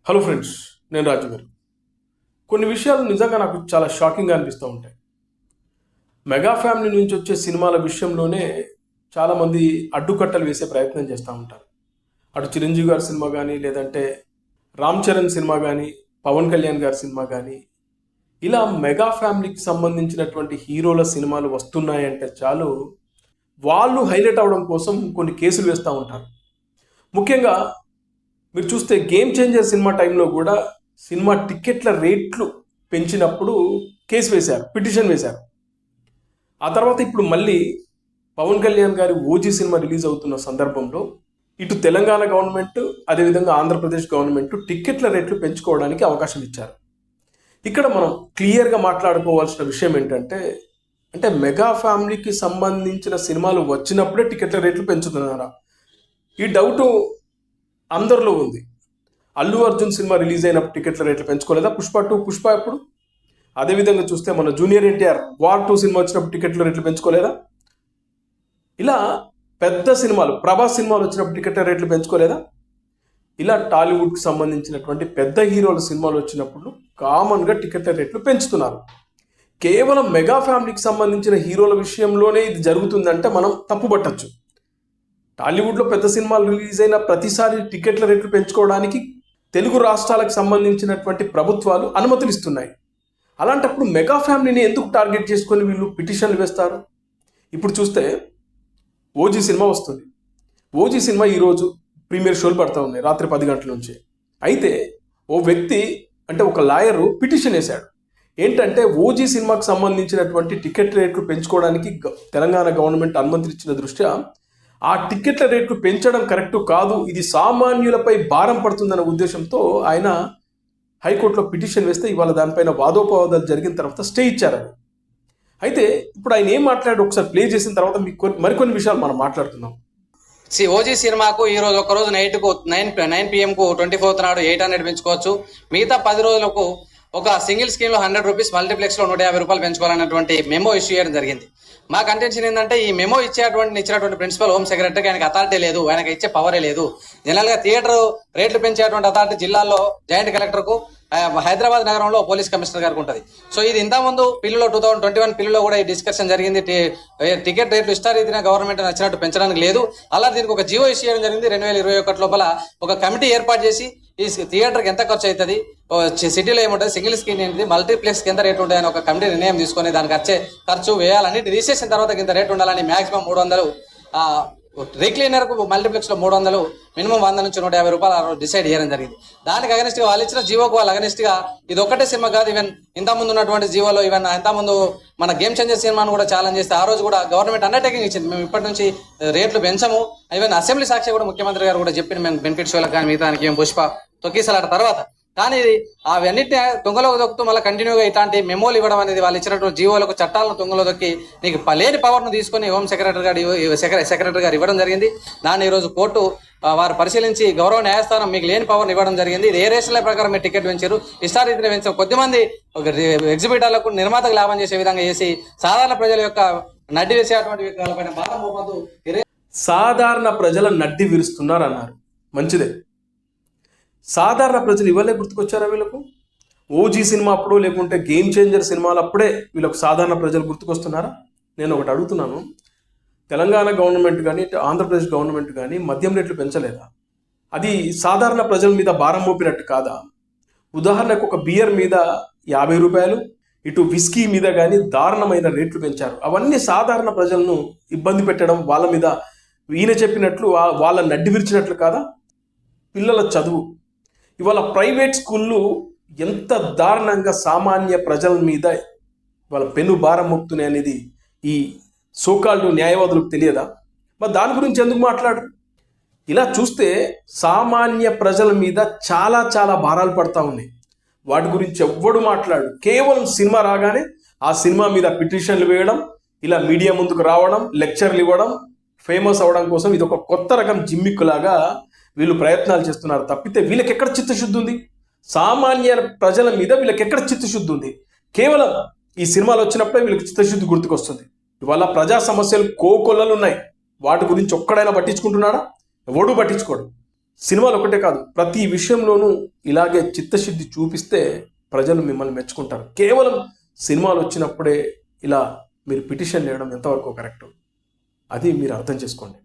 Hello friends, నేను రాజు గారు. కొన్ని విషయాలు నిజంగా నాకు చాలా షాకింగ్గా అనిపిస్తూ ఉంటాయి. మెగా ఫ్యామిలీ నుంచి వచ్చే సినిమాల విషయంలోనే చాలామంది అడ్డుకట్టలు వేసే ప్రయత్నం చేస్తూ ఉంటారు. అటు చిరంజీవి గారి సినిమా కానీ, లేదంటే రామ్ చరణ్ సినిమా కానీ, పవన్ కళ్యాణ్ గారి సినిమా కానీ, ఇలా మెగా ఫ్యామిలీకి సంబంధించినటువంటి హీరోల సినిమాలు వస్తున్నాయంటే చాలు వాళ్ళు హైలైట్ అవడం కోసం కొన్ని కేసులు వేస్తూ ఉంటారు. ముఖ్యంగా మీరు చూస్తే గేమ్ చేంజర్ సినిమా టైంలో కూడా సినిమా టికెట్ల రేట్లు పెంచినప్పుడు కేసు వేశారు, పిటిషన్ వేశారు. ఆ తర్వాత ఇప్పుడు మళ్ళీ పవన్ కళ్యాణ్ గారి ఓజీ సినిమా రిలీజ్ అవుతున్న సందర్భంలో ఇటు తెలంగాణ గవర్నమెంట్, అదేవిధంగా ఆంధ్రప్రదేశ్ గవర్నమెంట్ టికెట్ల రేట్లు పెంచుకోవడానికి అవకాశం ఇచ్చారు. ఇక్కడ మనం క్లియర్గా మాట్లాడుకోవాల్సిన విషయం ఏంటంటే, మెగా ఫ్యామిలీకి సంబంధించిన సినిమాలు వచ్చినప్పుడే టికెట్ల రేట్లు పెంచుతున్నారా? ఈ డౌటు అందరిలో ఉంది. అల్లు అర్జున్ సినిమా రిలీజ్ అయినప్పుడు టికెట్ల రేట్లు పెంచుకోలేదా? పుష్ప ఎప్పుడు? అదేవిధంగా చూస్తే మన జూనియర్ ఎన్టీఆర్ వార్ 2 సినిమా వచ్చినప్పుడు టికెట్ల రేట్లు పెంచుకోలేదా? ఇలా పెద్ద సినిమాలు, ప్రభాస్ సినిమాలు వచ్చినప్పుడు టికెట్ల రేట్లు పెంచుకోలేదా? ఇలా టాలీవుడ్కి సంబంధించినటువంటి పెద్ద హీరోల సినిమాలు వచ్చినప్పుడు కామన్గా టికెట్ల రేట్లు పెంచుతున్నారు. కేవలం మెగా ఫ్యామిలీకి సంబంధించిన హీరోల విషయంలోనే ఇది జరుగుతుందంటే మనం తప్పుపట్టచ్చు. టాలీవుడ్లో పెద్ద సినిమాలు రిలీజ్ అయిన ప్రతిసారి టికెట్ల రేట్లు పెంచుకోవడానికి తెలుగు రాష్ట్రాలకు సంబంధించినటువంటి ప్రభుత్వాలు అనుమతులు ఇస్తున్నాయి. అలాంటప్పుడు మెగా ఫ్యామిలీని ఎందుకు టార్గెట్ చేసుకొని వీళ్ళు పిటిషన్లు వేస్తారు? ఇప్పుడు చూస్తే ఓజీ సినిమా వస్తుంది. ఓజీ సినిమా ఈరోజు ప్రీమియర్ షోలు పడతా ఉన్నాయి రాత్రి 10 గంటల నుంచి. అయితే ఓ వ్యక్తి, ఒక లాయరు పిటిషన్ వేశాడు. ఏంటంటే ఓజీ సినిమాకు సంబంధించినటువంటి టికెట్ రేట్లు పెంచుకోవడానికి తెలంగాణ గవర్నమెంట్ అనుమతులు ఇచ్చిన దృష్ట్యా ఆ టికెట్ల రేట్లు పెంచడం కరెక్టు కాదు, ఇది సామాన్యులపై భారం పడుతుందన్న ఉద్దేశంతో ఆయన హైకోర్టులో పిటిషన్ వేస్తే ఇవాళ దానిపైన వాదోపవాదాలు జరిగిన తర్వాత స్టే ఇచ్చారు. అయితే ఇప్పుడు ఆయన ఏం మాట్లాడు ఒకసారి ప్లే చేసిన తర్వాత మీకు మరికొన్ని విషయాలు మనం మాట్లాడుతున్నాం. ఓజీ సినిమాకు ఈ రోజు ఒక రోజు నైట్కు 9 PM-కు 24th నాడు 800 పెంచుకోవచ్చు. మిగతా 10 రోజులకు ఒక సింగిల్ స్క్రీన్లో 100 రూపీస్, మల్టీప్లెక్స్లో 150 రూపాయలు పెంచుకోవాలన్నటువంటి మెమో ఇష్యూ చేయడం జరిగింది. మా కంటెన్షన్ ఏంటంటే, ఈ మెమో ఇచ్చినటువంటి ప్రిన్సిపల్ హోమ్ సెక్రటరీకి ఆయనకు అథారిటీ లేదు, ఆయనకు ఇచ్చే పవరే లేదు. జనరల్గా థియేటర్ రేట్లు పెంచేటువంటి అథారిటీ జిల్లాల్లో జాయింట్ కలెక్టర్కు, హైదరాబాద్ నగరంలో పోలీస్ కమిషనర్ గారికి ఉంటుంది. సో ఇది ఇంతకుముందు పిల్లులో 2021 పిల్లులో కూడా ఈ డిస్కషన్ జరిగింది. టికెట్ రేట్లు ఇష్టారీతిన గవర్నమెంట్ నచ్చినట్టు పెంచడానికి లేదు. అలా దీనికి ఒక జీవో ఇష్యూ చేయడం జరిగింది. 2021 లోపల ఒక కమిటీ ఏర్పాటు చేసి ఈ థియేటర్కి ఎంత ఖర్చు అవుతుంది, సిటీలో ఏముంటుంది, సింగిల్ స్క్రీన్ ఏంటి, మల్టీప్లెక్స్కి ఎంత రేటు ఉంటుంది అని ఒక కమిటీ నిర్ణయం తీసుకొని దానికి ఖర్చు వేయాలన్నిటి తీసేసిన తర్వాత ఇంత రేటు ఉండాలని మాక్సిమం 300, రీక్లీనర్కు మల్టీప్లెక్స్లో 300, మినిమం 100 నుంచి 150 రూపాయలు డిసైడ్ చేయడం జరిగింది. దానికి అగనిస్ట్గా వాళ్ళు ఇచ్చిన జీవోకు వాళ్ళు అగనిస్ట్గా ఇది ఒక్కటే సినిమా కాదు, ఈవెన్ ఇంతకుముందు ఉన్నటువంటి జీవోలో ఈవెన్ ఇంతకుముందు మన గేమ్ చేంజర్ సినిమాను కూడా ఛాలెంజ్ చేస్తే ఆ రోజు కూడా గవర్నమెంట్ అండర్టేకింగ్ ఇచ్చింది, మేము ఇప్పటి నుంచి రేట్లు పెంచము. ఈవెన్ అసెంబ్లీ సాక్షి కూడా ముఖ్యమంత్రి గారు కూడా చెప్పిన మేము బెనిఫిట్ షోలకు కానీ మిగతానికి మేము పుష్ప తొక్కిసలాట తర్వాత. కానీ అవన్నిటిని తుంగలో దొక్కుతూ మళ్ళీ కంటిన్యూగా ఇట్లాంటి మెమోలు ఇవ్వడం అనేది వాళ్ళు ఇచ్చినటువంటి జీవోలకు, చట్టాలను తుంగలో దొక్కి నీకు లేని పవర్ను తీసుకొని హోమ్ సెక్రటరీ గారు ఇవ్వడం జరిగింది. దాన్ని ఈరోజు కోర్టు వారు పరిశీలించి గౌరవ న్యాయస్థానం మీకు లేని పవర్ను ఇవ్వడం జరిగింది. ఇది ఏ రేషన్ల ప్రకారం మీరు టికెట్ పెంచారు, ఇష్టారీతిని పెంచారు. కొద్దిమంది ఎగ్జిబిటర్లకు, నిర్మాతకు లాభం చేసే విధంగా చేసి సాధారణ ప్రజల యొక్క నడ్డి వేసేటువంటి విగ్రహాలపైన భారం మోపదు. సాధారణ ప్రజల నడ్డి విరుస్తున్నారు అన్నారు. మంచిదే. సాధారణ ప్రజలు ఇవ్వలే గుర్తుకొచ్చారా వీళ్ళకు? ఓజీ సినిమా అప్పుడు, లేకుంటే గేమ్ చేంజర్ సినిమాలు అప్పుడే వీళ్ళకు సాధారణ ప్రజలు గుర్తుకొస్తున్నారా? నేను ఒకటి అడుగుతున్నాను, తెలంగాణ గవర్నమెంట్ కానీ, ఆంధ్రప్రదేశ్ గవర్నమెంట్ కానీ మద్యం రేట్లు పెంచలేదా? అది సాధారణ ప్రజల మీద భారం మోపినట్టు కాదా? ఉదాహరణకు ఒక బియర్ మీద 50 రూపాయలు, ఇటు విస్కీ మీద కానీ దారుణమైన రేట్లు పెంచారు. అవన్నీ సాధారణ ప్రజలను ఇబ్బంది పెట్టడం, వాళ్ళ మీద ఈయన చెప్పినట్లు వాళ్ళ నడ్డి విరిచినట్లు కాదా? పిల్లల చదువు, ఇవాళ ప్రైవేట్ స్కూళ్ళు ఎంత దారుణంగా సామాన్య ప్రజల మీద వాళ్ళ పెను భారం మోపుతున్నాయి అనేది ఈ సోకాళ్ళు న్యాయవాదులకు తెలియదా? మరి దాని గురించి ఎందుకు మాట్లాడరు? ఇలా చూస్తే సామాన్య ప్రజల మీద చాలా చాలా భారాలు పడతా ఉన్నాయి. వాటి గురించి ఎవ్వడు మాట్లాడు. కేవలం సినిమా రాగానే ఆ సినిమా మీద పిటిషన్లు వేయడం, ఇలా మీడియా ముందుకు రావడం, లెక్చర్లు ఇవ్వడం, ఫేమస్ అవడం కోసం ఇది ఒక కొత్త రకం జిమ్మిక్కులాగా వీళ్ళు ప్రయత్నాలు చేస్తున్నారు. తప్పితే వీళ్ళకి ఎక్కడ చిత్తశుద్ధి ఉంది? సామాన్య ప్రజల మీద వీళ్ళకి ఎక్కడ చిత్తశుద్ధి ఉంది? కేవలం ఈ సినిమాలు వచ్చినప్పుడే వీళ్ళకి చిత్తశుద్ధి గుర్తుకొస్తుంది. ఇవాళ ప్రజా సమస్యలు కోకొల్లలు ఉన్నాయి. వాటి గురించి ఒక్కడైనా పట్టించుకుంటున్నాడా? ఎవడూ పట్టించుకోడు. సినిమాలు ఒకటే కాదు, ప్రతి విషయంలోనూ ఇలాగే చిత్తశుద్ధి చూపిస్తే ప్రజలు మిమ్మల్ని మెచ్చుకుంటారు. కేవలం సినిమాలు వచ్చినప్పుడే ఇలా మీరు పిటిషన్ వేయడం ఎంతవరకు కరెక్ట్, అది మీరు అర్థం చేసుకోండి.